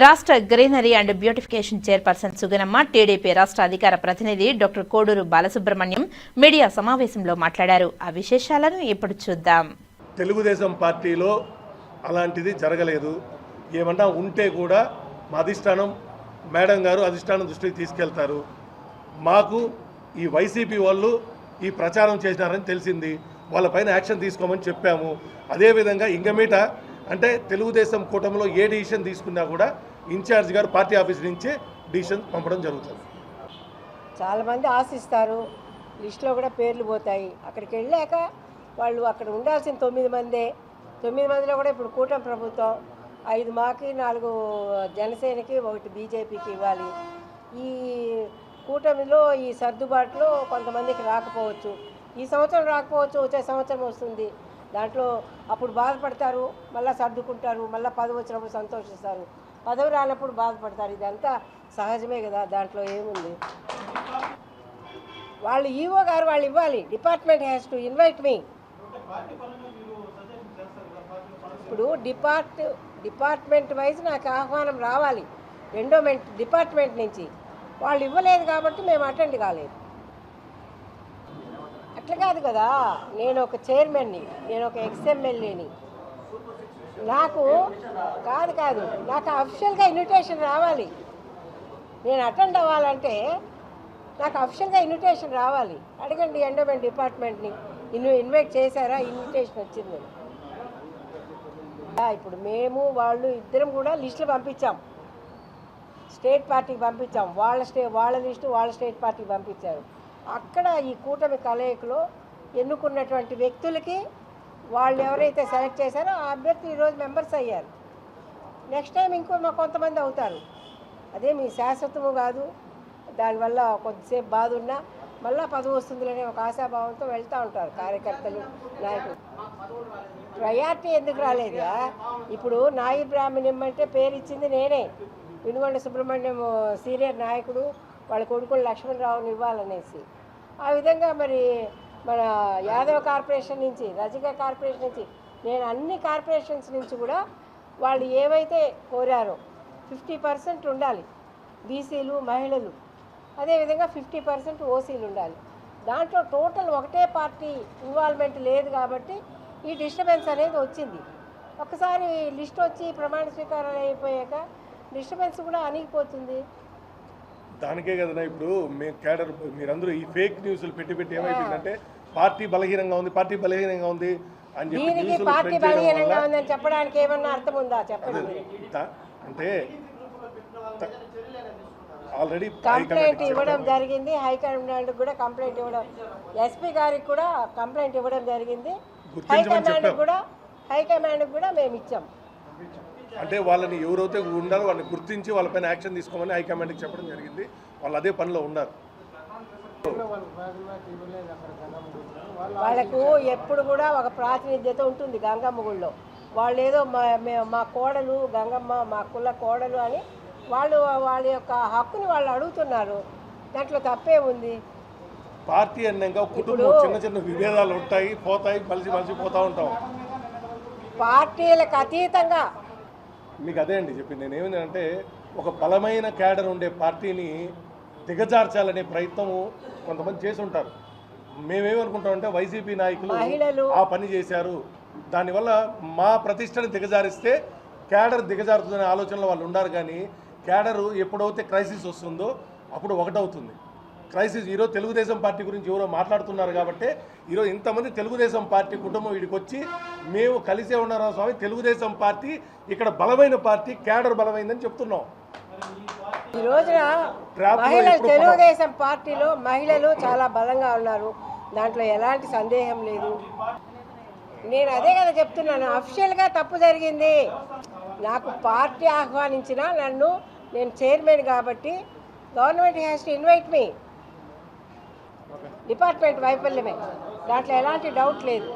రాష్ట్ర greenery and beautification chairperson Suganamma, TDP రాష్ట్ర అధికార ప్రతినిధి డాక్టర్ కోడూరు బాలసుబ్రహ్మణ్యం మీడియా సమావేశంలో మాట్లాడారు. ఆ విశేషాలను ఇప్పుడు చూద్దాం. తెలుగుదేశం పార్టీలో అలాంటిది జరగలేదు. ఏమన్నా ఉంటే కూడా మా అధిష్టానం మేడం గారు అధిష్టానం దృష్టికి తీసుకెళ్తారు. మాకు ఈ వైసీపీ వాళ్ళు ఈ ప్రచారం చేసినారని తెలిసింది. వాళ్ళపైన యాక్షన్ తీసుకోమని చెప్పాము. అదేవిధంగా ఇంగమీట అంటే తెలుగుదేశం కూటమిలో ఏ డిసిషన్ తీసుకున్నా కూడా ఇన్ఛార్జ్ గారు పార్టీ ఆఫీస్ నుంచి డిసిషన్ పంపడం జరుగుతుంది. చాలామంది ఆశిస్తారు, లిస్టులో కూడా పేర్లు పోతాయి. అక్కడికి వెళ్ళాక వాళ్ళు అక్కడ ఉండాల్సిన 9 మందే. 9 మందిలో కూడా ఇప్పుడు కూటమి ప్రభుత్వం 5 మాకి 4 జనసేనకి 1 బీజేపీకి ఇవ్వాలి. ఈ కూటమిలో ఈ సర్దుబాటులో కొంతమందికి రాకపోవచ్చు, ఈ సంవత్సరం రాకపోవచ్చు, వచ్చే సంవత్సరం వస్తుంది. దాంట్లో అప్పుడు బాధపడతారు, మళ్ళీ సర్దుకుంటారు, మళ్ళీ పదవి వచ్చినప్పుడు సంతోషిస్తారు, పదవి రానప్పుడు బాధపడతారు. ఇదంతా సహజమే కదా, దాంట్లో ఏముంది. వాళ్ళు ఈవో గారు వాళ్ళు ఇవ్వాలి. డిపార్ట్మెంట్ హ్యాస్ టు ఇన్వైట్ మీ. ఇప్పుడు డిపార్ట్మెంట్ వైజ్ నాకు ఆహ్వానం రావాలి ఎండోమెంట్ డిపార్ట్మెంట్ నుంచి. వాళ్ళు ఇవ్వలేదు కాబట్టి మేము అటెండ్ కాలేదు. అట్లా కాదు కదా, నేను ఒక చైర్మన్ని, నేను ఒక ఎక్స్ఎమ్మెల్యేని. నాకు నాకు అఫిషియల్గా ఇన్విటేషన్ రావాలి. నేను అటెండ్ అవ్వాలంటే నాకు అఫిషియల్గా ఇన్విటేషన్ రావాలి. అడగండి ఎండోమెంట్ డిపార్ట్మెంట్ని, ఇన్వైట్ చేశారా, ఇన్విటేషన్ వచ్చింది. ఇప్పుడు మేము వాళ్ళు ఇద్దరం కూడా లిస్టులు పంపించాం, స్టేట్ పార్టీకి పంపించాం. వాళ్ళ లిస్టు వాళ్ళ స్టేట్ పార్టీకి పంపించారు. అక్కడ ఈ కూటమి కలయికలో ఎన్నుకున్నటువంటి వ్యక్తులకి వాళ్ళు ఎవరైతే సెలెక్ట్ చేశారో ఆ అభ్యర్థులు ఈరోజు మెంబర్స్ అయ్యారు. నెక్స్ట్ టైం ఇంకో కొంతమంది అవుతారు. అదే మీ శాశ్వతము కాదు. దానివల్ల కొద్దిసేపు బాధ ఉన్నా మళ్ళీ పదవి వస్తుందిలనే ఒక ఆశాభావంతో వెళ్తూ ఉంటారు కార్యకర్తలు, నాయకులు. ప్రయారిటీ ఎందుకు రాలేదా? ఇప్పుడు నాయి బ్రాహ్మణ్యం అంటే పేరు ఇచ్చింది నేనే. వినుగొండ సుబ్రహ్మణ్యం సీనియర్ నాయకుడు వాళ్ళ కొడుకులు లక్ష్మణరావుని ఇవ్వాలనేసి. ఆ విధంగా మరి మన యాదవ్ కార్పొరేషన్ నుంచి, రజిక కార్పొరేషన్ నుంచి, నేను అన్ని కార్పొరేషన్స్ నుంచి కూడా వాళ్ళు ఏవైతే కోరారో 50% ఉండాలి బీసీలు, మహిళలు. అదేవిధంగా 50% ఓసీలు ఉండాలి. దాంట్లో టోటల్ ఒకటే పార్టీ ఇన్వాల్వ్మెంట్ లేదు కాబట్టి ఈ డిస్టర్బెన్స్ అనేది వచ్చింది. ఒకసారి లిస్ట్ వచ్చి ప్రమాణ స్వీకారాలు అయిపోయాక డిస్టర్బెన్స్ కూడా అణిగిపోతుంది. దానికే కదా ఇప్పుడు మేము కేడర్ మీరందరూ ఈ ఫేక్ న్యూస్లు పెట్టి ఏమైపోయిందంటే పార్టీ బలహీనంగా ఉంది అని చెప్పి పార్టీ బలహీనంగా ఉందని చెప్పడానికి ఏమన్నా అర్థం ఉందా చెప్పండి. అంటే ఆల్రెడీ కంప్లైంట్ ఇవ్వడం జరిగింది. హైకమాండ్ కూడా కంప్లైంట్ ఇవ్వడం, ఎస్పీ గారికి కూడా కంప్లైంట్ ఇవ్వడం జరిగింది. హైకమాండ్ కూడా మేము ఇచ్చాం. అంటే వాళ్ళని ఎవరైతే ఉండాలో వాళ్ళని గుర్తించి వాళ్ళపైన యాక్షన్ తీసుకోమని హైకమాండ్కి చెప్పడం జరిగింది. వాళ్ళు అదే పనిలో ఉన్నారు. వాళ్ళకు ఎప్పుడు కూడా ఒక ప్రాతినిధ్యత ఉంటుంది గంగమ్మ గుళ్ళో. వాళ్ళు ఏదో మా కోడలు గంగమ్మ, మా కుల కోడలు అని వాళ్ళ యొక్క హక్కుని వాళ్ళు అడుగుతున్నారు. దాంట్లో తప్పే ఉంది. పార్టీ అన్నాక కుటుంబం చిన్న విభేదాలు ఉంటాయి, పోతాయి, కలిసి పోతూ ఉంటాం. పార్టీలకు అతీతంగా మీకు అదే అండి చెప్పింది. నేను ఏమిటంటే ఒక బలమైన క్యాడర్ ఉండే పార్టీని దిగజార్చాలనే ప్రయత్నము కొంతమంది చేసి ఉంటారు. మేమేమనుకుంటామంటే వైసీపీ నాయకులు ఆ పని చేశారు, దానివల్ల మా ప్రతిష్టని దిగజారిస్తే క్యాడర్ దిగజారుతుందనే ఆలోచనలో వాళ్ళు ఉన్నారు. కానీ క్యాడరు ఎప్పుడైతే క్రైసిస్ వస్తుందో అప్పుడు ఒకటవుతుంది. క్రైసిస్ ఈరోజు తెలుగుదేశం పార్టీ గురించి ఎవరో మాట్లాడుతున్నారు కాబట్టి ఈరోజు ఇంతమంది తెలుగుదేశం పార్టీ కుటుంబం వీడికి వచ్చి మేము కలిసే ఉన్నారా స్వామి, తెలుగుదేశం పార్టీ ఇక్కడ బలమైన పార్టీ, క్యాడర్ బలమైందని చెప్తున్నాం. ఈ రోజున తెలుగుదేశం పార్టీలో మహిళలు చాలా బలంగా ఉన్నారు, దాంట్లో ఎలాంటి సందేహం లేదు. నేను అదే కదా చెప్తున్నాను, అఫిషియల్గా తప్పు జరిగింది. నాకు పార్టీ ఆహ్వానించిన నేను చైర్మన్ కాబట్టి government has to invite me. Department వైఫల్యమే, దాంట్లో ఎలాంటి డౌట్ లేదు.